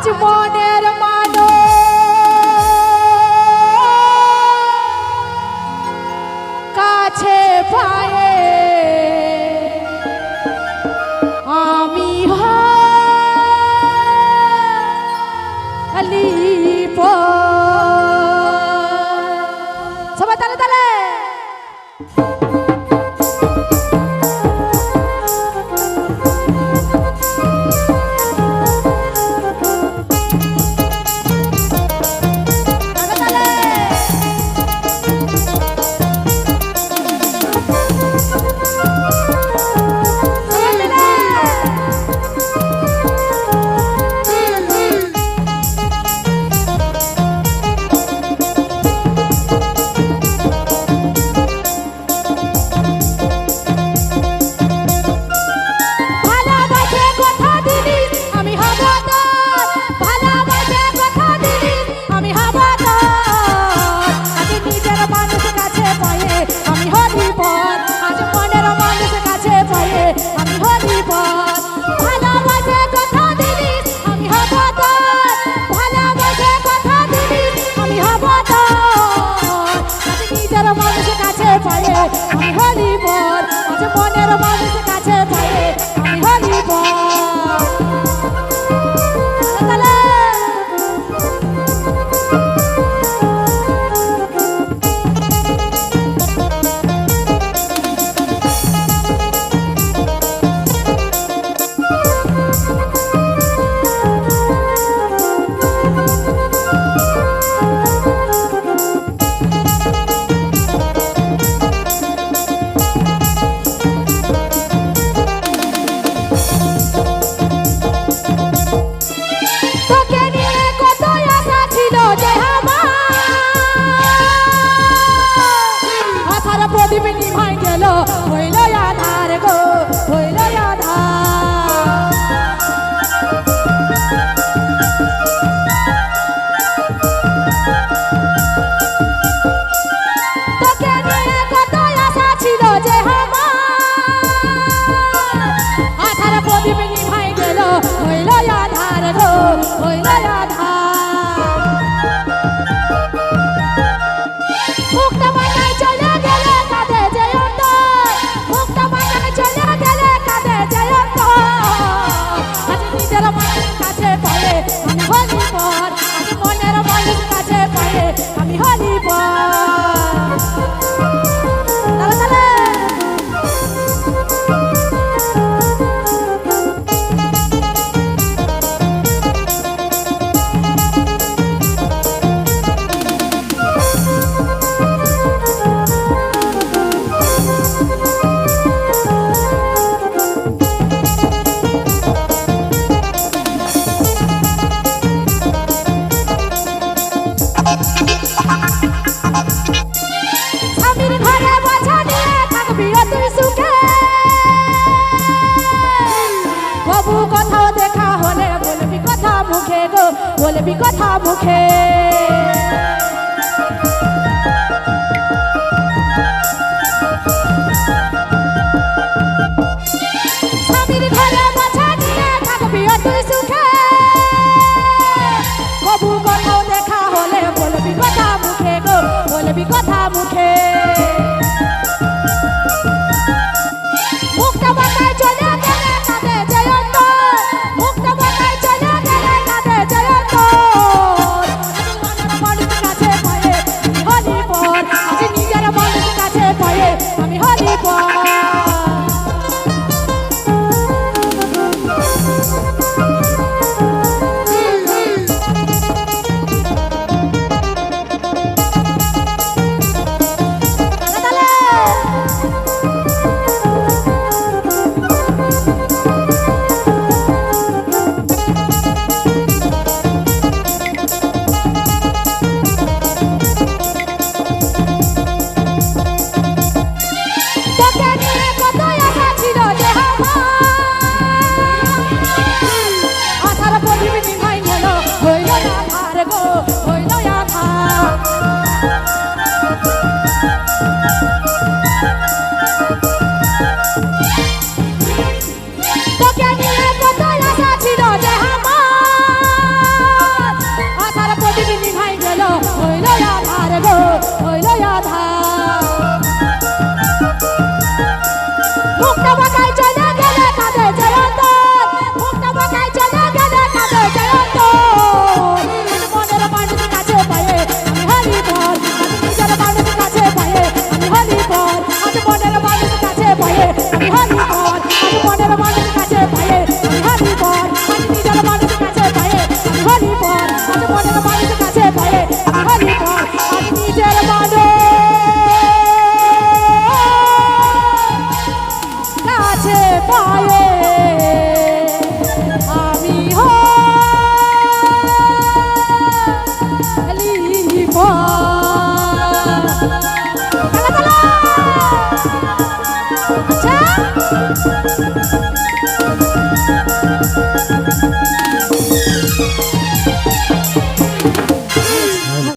আজ মনের মানো কাছে পায়ে আমি হালিপ সবাই তালে তালে আমি হলি বল আজ মনের মানুষ কাছে পায়ে আমি হলি বল আমি হলি বলবি কথা মুখে স্বামীর ঘরে বাছা নিয়ে থাকবি তুই সুখে কবু কোথাও দেখা হলে বলবি কথা মুখে গো বলবি কথা মুখে মুখটা বাঁকায় চলে গেলে কাঁদে জয়ন্ত মুখটা বাঁকায় চলে গেলে কাঁদে জয়ন্ত মানুষ কাছে পায়ে আমি হলি বল আজ নিজের মানুষ কাছে পায়ে আমি হলি বল তোকে নিয়ে কত আশা ছিল যে আমার আজ মনের মানুষ